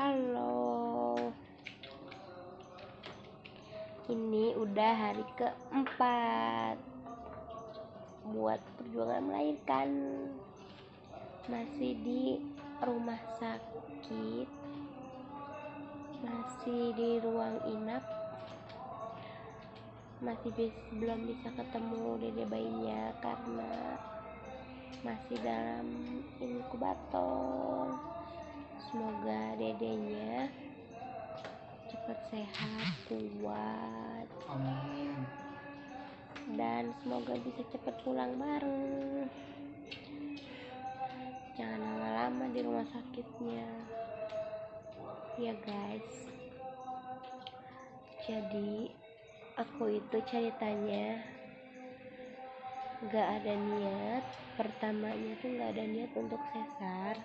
Halo, ini udah hari keempat buat perjuangan melahirkan. Masih di rumah sakit, masih di ruang inap, belum bisa ketemu dede bayinya karena masih dalam inkubator. Semoga dedenya cepat sehat, kuat, Amin. dan semoga bisa cepat pulang bareng. Jangan lama-lama di rumah sakitnya ya guys. Jadi aku itu ceritanya gak ada niat, pertamanya tuh gak ada niat untuk sesar.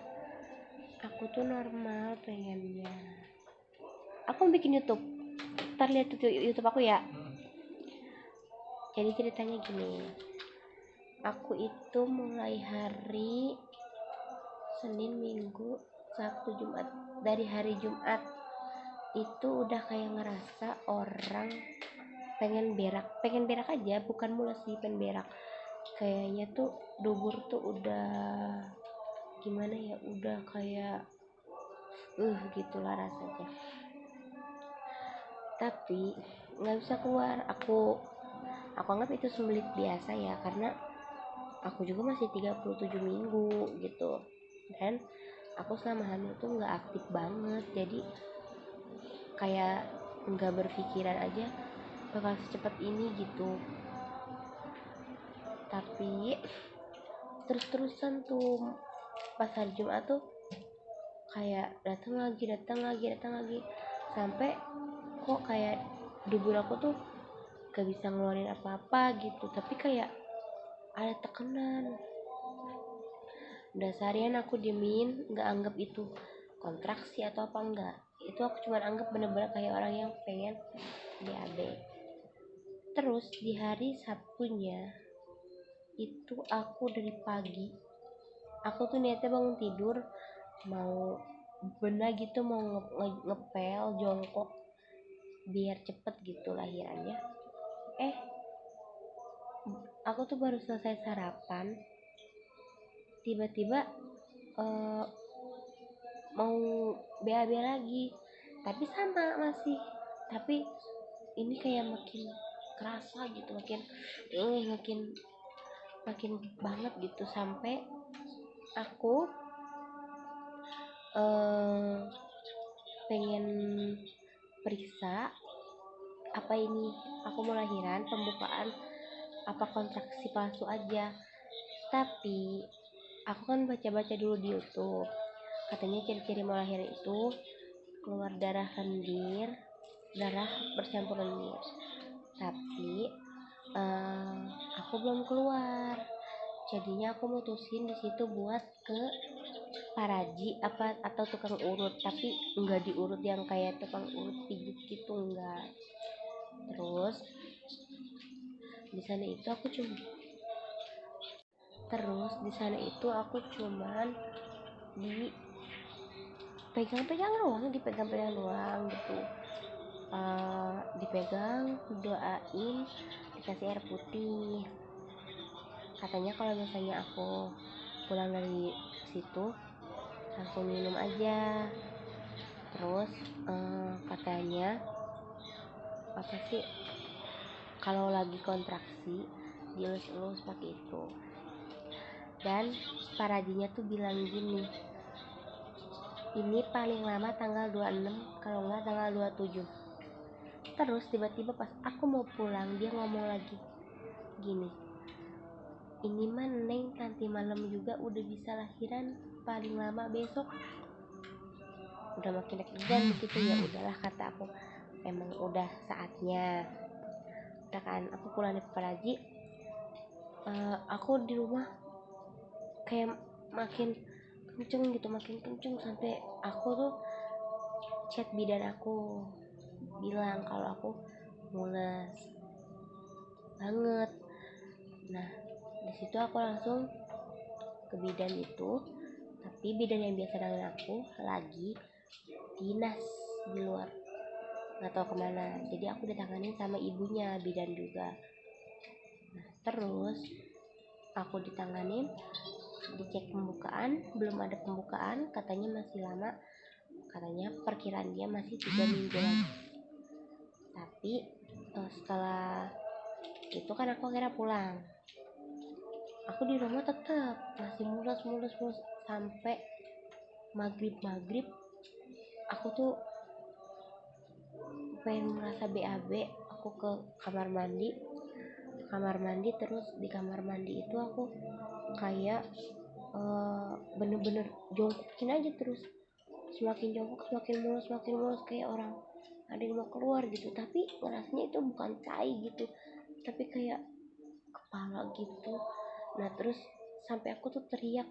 Aku tuh normal pengennya. Aku bikin YouTube, ntar lihat YouTube aku ya. Jadi ceritanya gini, aku itu mulai hari Senin, Minggu, Sabtu, Jumat. Dari hari Jumat itu udah kayak ngerasa orang pengen berak aja, bukan mules sih, pengen berak. Kayaknya tuh dubur tuh udah gimana ya, udah kayak gitulah rasanya. Tapi nggak bisa keluar. Aku anggap itu sembelit biasa ya, karena aku juga masih 37 minggu gitu, dan aku selama hamil tuh nggak aktif banget, jadi kayak nggak berpikiran aja bakal secepat ini gitu. Tapi terus-terusan tuh pas hari Jumat tuh kayak datang lagi, sampai kok kayak dubur aku tuh gak bisa ngeluarin apa-apa gitu, tapi kayak ada tekanan. Udah seharian aku diemin, nggak anggap itu kontraksi atau apa, enggak. Itu aku cuma anggap bener-bener kayak orang yang pengen BAB. Terus di hari Sabtunya itu aku dari pagi, aku tuh niatnya bangun tidur mau benar gitu, mau ngepel jongkok biar cepet gitu lahirannya. Aku tuh baru selesai sarapan, tiba-tiba mau BAB lagi, tapi sama masih, tapi ini kayak makin kerasa gitu, makin banget gitu, sampai aku pengen periksa apa ini aku mau lahiran pembukaan apa kontraksi palsu aja. Tapi aku kan baca-baca dulu di YouTube, katanya ciri-ciri mau lahiran itu keluar darah lendir, darah bercampur lendir. Tapi aku belum keluar, jadinya aku mutusin di situ buat ke paraji apa atau tukang urut, tapi enggak diurut yang kayak tukang urut pijit gitu, enggak. Terus di sana itu aku cuman dipegang-pegang doang gitu, dipegang, doain, dikasih air putih. Katanya kalau misalnya aku pulang dari situ langsung minum aja. Terus katanya apa sih, kalau lagi kontraksi dielus-elus pakai itu. Dan parajinya tuh bilang gini, ini paling lama tanggal 26, kalau enggak tanggal 27. Terus tiba-tiba pas aku mau pulang dia ngomong lagi gini, ini mah Neng nanti malam juga udah bisa lahiran, paling lama besok. Udah makin deg-degan begitu, ya udahlah kata aku, emang udah saatnya. Udah kan, aku pulang dari Paraji, aku di rumah kayak makin kenceng sampai aku tuh chat bidan aku, bilang kalau aku mules banget. Nah di situ aku langsung ke bidan itu, tapi bidan yang biasa dengan aku lagi dinas di luar, nggak tahu kemana. Jadi aku ditanganin sama ibunya, bidan juga. Nah, terus aku ditanganin, dicek pembukaan, belum ada pembukaan, katanya masih lama, katanya perkiraan dia masih 3 minggu lagi. Tapi setelah itu kan aku akhirnya pulang, aku di rumah tetap masih mulus sampai maghrib aku tuh pengen merasa BAB. Aku ke kamar mandi, terus di kamar mandi itu aku kayak bener-bener jongkokin aja terus, semakin jongkok semakin mulus kayak orang ada yang mau keluar gitu, tapi ngerasanya itu bukan cai gitu, tapi kayak kepala gitu. Nah terus sampai aku tuh teriak,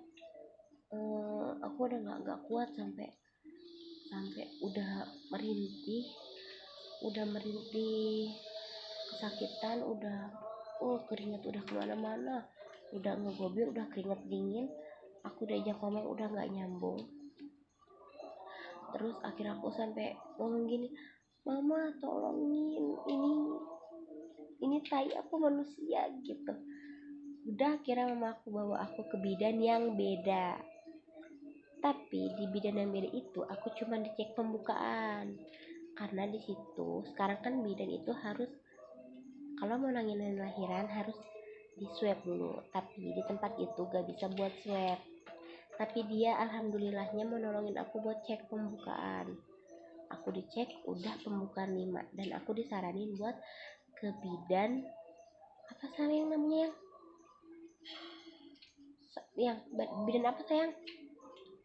aku udah nggak kuat, sampai udah merintih kesakitan, udah keringat udah kemana-mana, udah ngegobir, udah keringat dingin, aku diajak ngomong udah nggak nyambung. Terus akhirnya aku sampai ngomong gini, mama tolongin, ini tai apa manusia gitu. Udah akhirnya mama aku bawa aku ke bidan yang beda. Tapi di bidan yang beda itu aku cuma dicek pembukaan, karena di situ sekarang kan bidan itu harus kalau mau nanganin lahiran harus di swab dulu, tapi di tempat itu gak bisa buat swab. Tapi dia alhamdulillahnya mau nolongin aku buat cek pembukaan. Aku dicek udah pembukaan 5, dan aku disaranin buat ke bidan apa sayang namanya, yang bidan apa sayang,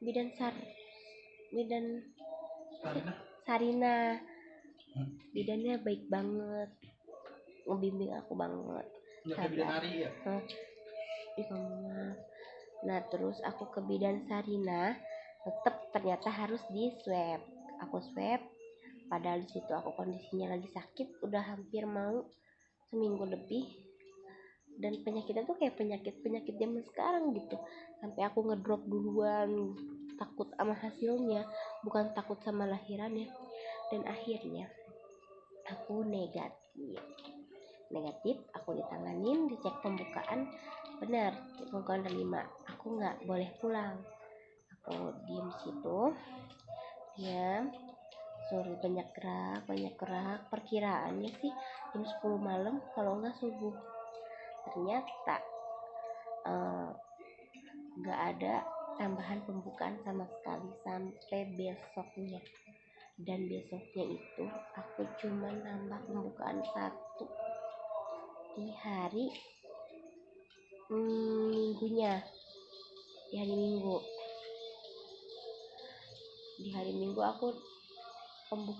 bidan Sarina. Bidannya baik banget, ngebimbing aku banget. Nah terus aku ke bidan Sarina, tetap ternyata harus di swab. Aku swab, padahal di situ aku kondisinya lagi sakit, udah hampir mau seminggu lebih, dan penyakitnya tuh kayak penyakit zaman sekarang gitu, sampai aku ngedrop duluan, takut sama hasilnya, bukan takut sama lahirannya. Dan akhirnya aku negatif, aku ditanganin, dicek pembukaan, benar pembukaan 5, aku nggak boleh pulang, aku diem situ, diam, suruh banyak gerak, perkiraannya sih jam 10 malam kalau nggak subuh. Ternyata nggak ada tambahan pembukaan sama sekali sampai besoknya, dan besoknya itu aku cuma nambah pembukaan 1 di hari minggunya, di hari minggu aku tambah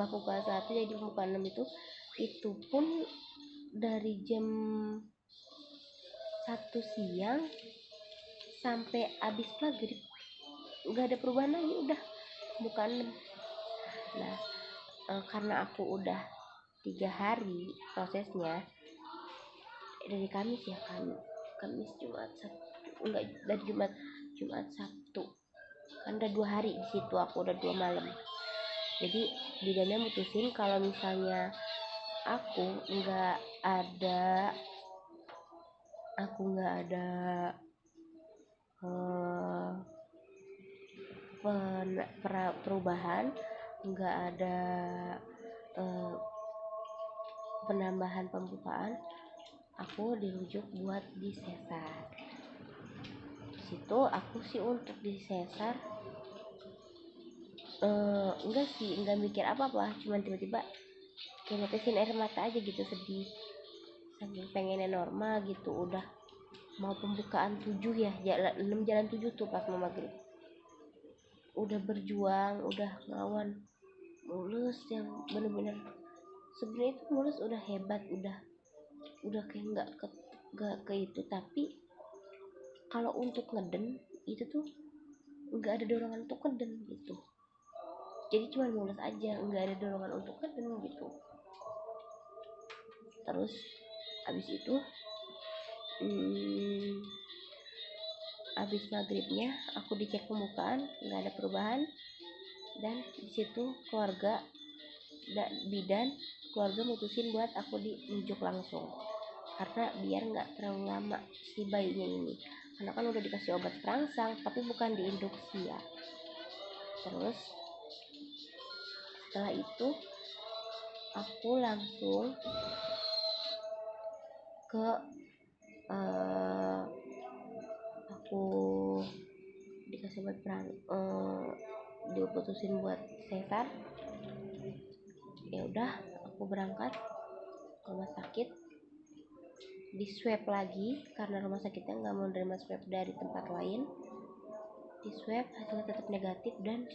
pembukaan 1, jadi pembukaan 6 itu pun dari jam 1 siang sampai habis maghrib nggak ada perubahan lagi, udah pembukaan 6. Nah karena aku udah 3 hari prosesnya, dari Kamis Jumat Sabtu, enggak, dari Jumat Sabtu, kan udah 2 hari di situ, aku udah 2 malam. Jadi bidannya mutusin kalau misalnya aku nggak ada perubahan, nggak ada penambahan pembukaan, aku dirujuk buat di sesar. Situ aku sih untuk di sesar enggak mikir apa-apa, cuman tiba-tiba kayak netesin air mata aja gitu, sedih, saking pengennya normal gitu. Udah mau pembukaan 7 ya, jalan 6 jalan 7 tuh pas mau maghrib, udah berjuang, udah ngelawan mulus yang bener-bener, sebenarnya itu mulus udah hebat, udah kayak nggak ke itu. Tapi kalau untuk ngeden itu tuh nggak ada dorongan untuk ngeden gitu, jadi cuma mulus aja, nggak ada dorongan untuk ngeden gitu. Terus abis itu abis maghribnya aku dicek pembukaan, nggak ada perubahan. Dan di situ bidan keluarga mutusin buat aku dirujuk langsung, karena biar nggak terlalu lama si bayinya ini, karena kan udah dikasih obat perangsang tapi bukan diinduksi ya. Terus setelah itu aku langsung ke aku dikasih obat diputusin buat sesar. Ya udah, aku berangkat ke rumah sakit, di swab lagi karena rumah sakitnya nggak mau menerima swab dari tempat lain. Di swab hasilnya tetap negatif, dan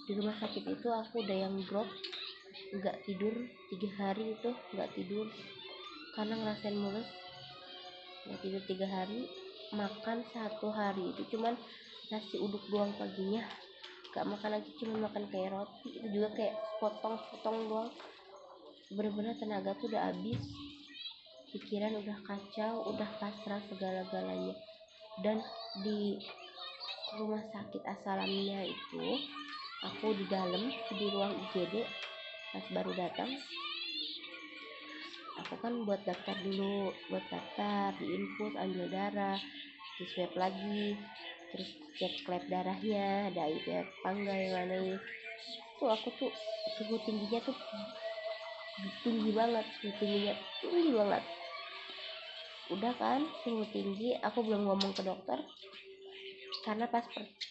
di rumah sakit itu aku udah yang drop, nggak tidur 3 hari itu, nggak tidur karena ngerasain mulus. Nggak tidur 3 hari, makan 1 hari itu cuman nasi uduk doang paginya, nggak makan lagi, cuma makan kayak roti, itu juga kayak potong-potong doang. Bener-bener tenaga tuh udah habis, pikiran udah kacau, udah pasrah segala-galanya. Dan di rumah sakit asalamnya itu aku di dalam di ruang IGD pas baru datang. Aku kan buat daftar dulu, diinfus, ambil darah, di swab lagi, terus cek lab darahnya ada HIV apa enggak, yang mana ini tuh. Aku tuh suhu tingginya tuh tinggi banget. Udah kan suhu tinggi, aku belum ngomong ke dokter karena pas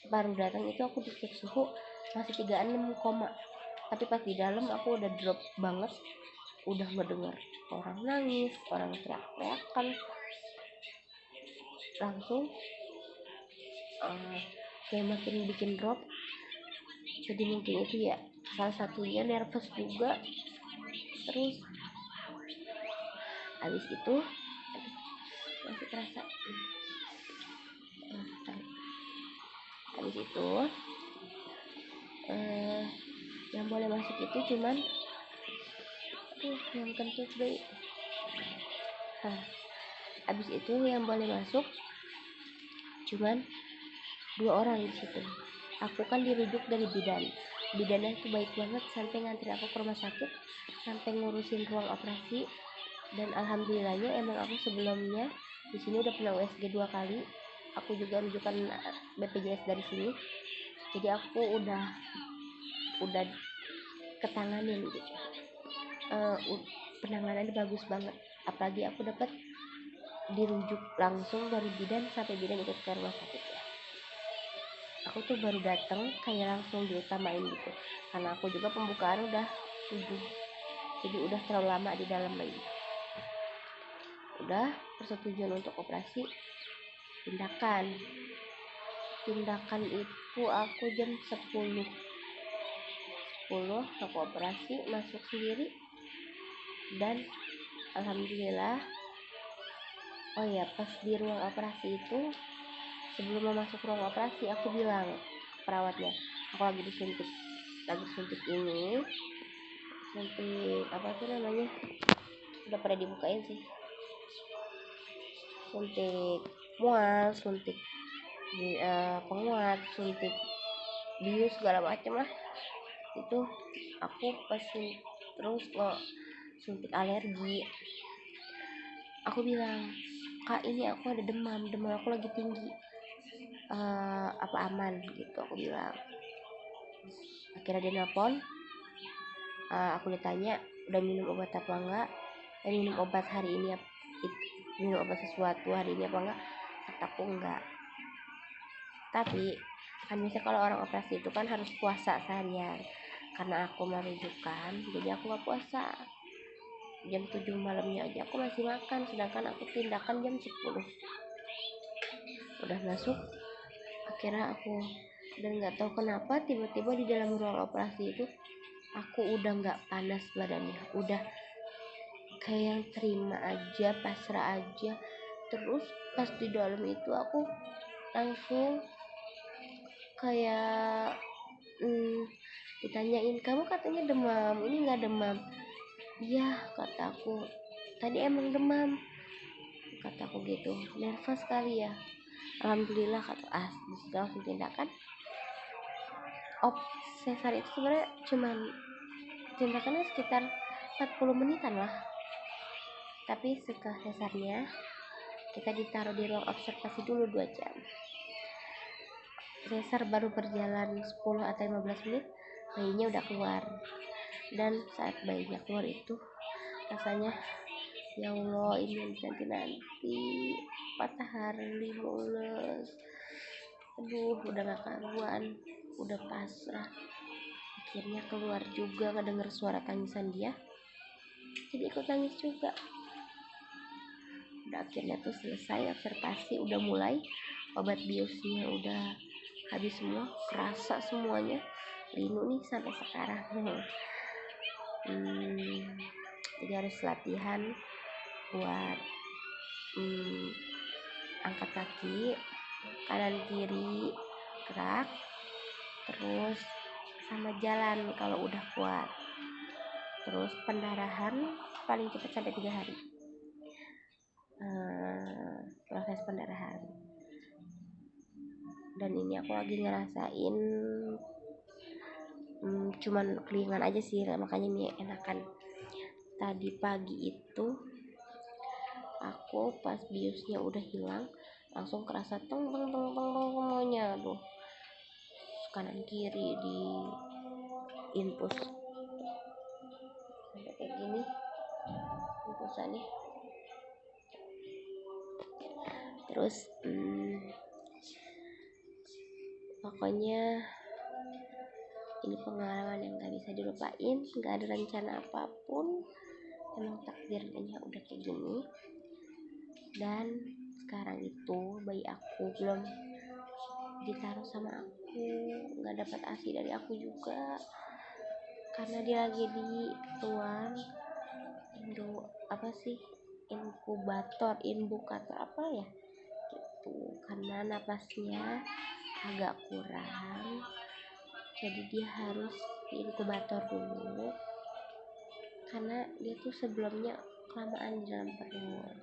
baru datang itu aku dicek suhu masih 36, tapi pas di dalam aku udah drop banget, udah ngedengar orang nangis, orang teriak-teriakan, langsung kayak makin bikin drop. Jadi mungkin itu ya salah satunya, nervous juga. Terus habis itu masih terasa, habis itu yang boleh masuk itu cuman yang kentut deh. Habis itu yang boleh masuk cuman 2 orang di situ. Aku kan dirujuk dari bidannya itu baik banget, sampai ngantri aku ke rumah sakit, sampai ngurusin ruang operasi. Dan alhamdulillahnya emang aku sebelumnya di sini udah pernah USG 2 kali. Aku juga rujukan BPJS dari sini, jadi aku udah ketanganin gitu. Penanganannya bagus banget, apalagi aku dapat dirujuk langsung dari bidan, sampai bidan ikut ke rumah sakit ya. Aku tuh baru datang kayak langsung diutamain gitu, karena aku juga pembukaan udah 7, jadi udah terlalu lama di dalam lagi. Udah persetujuan untuk operasi, tindakan itu aku jam 10 aku operasi, masuk sendiri. Dan alhamdulillah, oh ya, pas di ruang operasi itu, sebelum mau masuk ruang operasi, aku bilang ke perawatnya, aku lagi disuntik ini, suntik apa tuh namanya, udah pada dibukain sih, suntik mual, suntik penguat, suntik bius, segala macem lah. Itu aku pasti terus kok suntik alergi. Aku bilang, Kak, ini aku ada demam aku lagi tinggi, apa aman gitu, aku bilang. Akhirnya dia nelpon, aku ditanya udah minum obat apa enggak, minum obat hari ini, minum obat sesuatu hari ini apa enggak. Kataku enggak. Tapi kan biasanya kalau orang operasi itu kan harus puasa seharian. Karena aku merujukan, jadi aku gak puasa. Jam 7 malamnya aja aku masih makan, sedangkan aku tindakan jam 10. Udah masuk, akhirnya aku, dan gak tahu kenapa tiba-tiba di dalam ruang operasi itu aku udah gak panas badannya, udah kayak yang terima aja, pasrah aja. Terus pas di dalam itu aku langsung kayak ditanyain, kamu katanya demam, ini nggak demam? Iya, kataku, tadi emang demam, kataku gitu. Nervous kali ya. Alhamdulillah, kata disitu langsung tindakan. sesar itu sebenarnya cuman tindakannya sekitar 40 menitan lah, tapi setelah sesarnya kita ditaruh di ruang observasi dulu 2 jam. Sesar baru berjalan 10 atau 15 menit bayinya udah keluar, dan saat bayinya keluar itu rasanya ya Allah, ini nanti matahari mules, aduh udah gak karuan, udah pasrah. Akhirnya keluar juga, ngedenger suara tangisan dia, jadi ikut nangis juga. Udah akhirnya tuh selesai observasi, udah mulai obat biusnya udah habis semua, kerasa semuanya. Linu nih sampai sekarang jadi harus latihan buat angkat kaki kanan kiri gerak, terus sama jalan kalau udah kuat, terus pendarahan paling cepat sampai 3 hari proses pendarahan. Dan ini aku lagi ngerasain cuman kelingan aja sih, makanya ini enakan. Tadi pagi itu aku pas biusnya udah hilang langsung kerasa teng semuanya, aduh kanan kiri di infus sampai kayak gini infusannya. Terus pokoknya ini pengalaman yang gak bisa dilupain, gak ada rencana apapun, emang takdirnya udah kayak gini. Dan sekarang itu bayi aku belum ditaruh sama aku, gak dapat ASI dari aku juga, karena dia lagi di ruang inkubator apa ya gitu, karena napasnya agak kurang, jadi dia harus di inkubator dulu karena dia tuh sebelumnya kelamaan di dalam perut.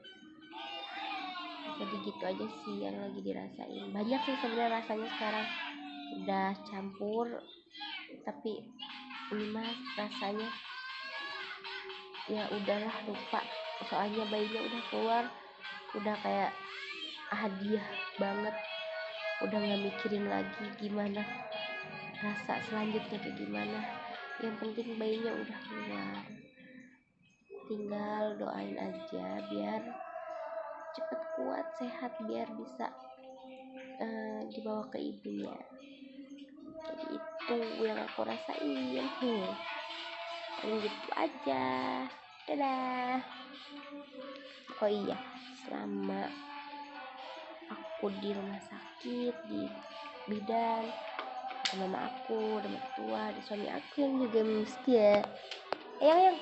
Jadi gitu aja sih yang lagi dirasain. Banyak sih sebenarnya rasanya sekarang, udah campur, tapi ini mah rasanya ya udahlah lupa, soalnya bayinya udah keluar, udah kayak hadiah banget, udah gak mikirin lagi gimana rasa selanjutnya kayak gimana, yang penting bayinya udah keluar. Tinggal doain aja biar cepet kuat sehat, biar bisa dibawa ke ibunya. Jadi itu yang aku rasain. Paling gitu aja. Dadah. Oh iya, selama aku di rumah sakit di bidan, ada mama aku, ada mertua, ada suami aku yang juga setia. Ayang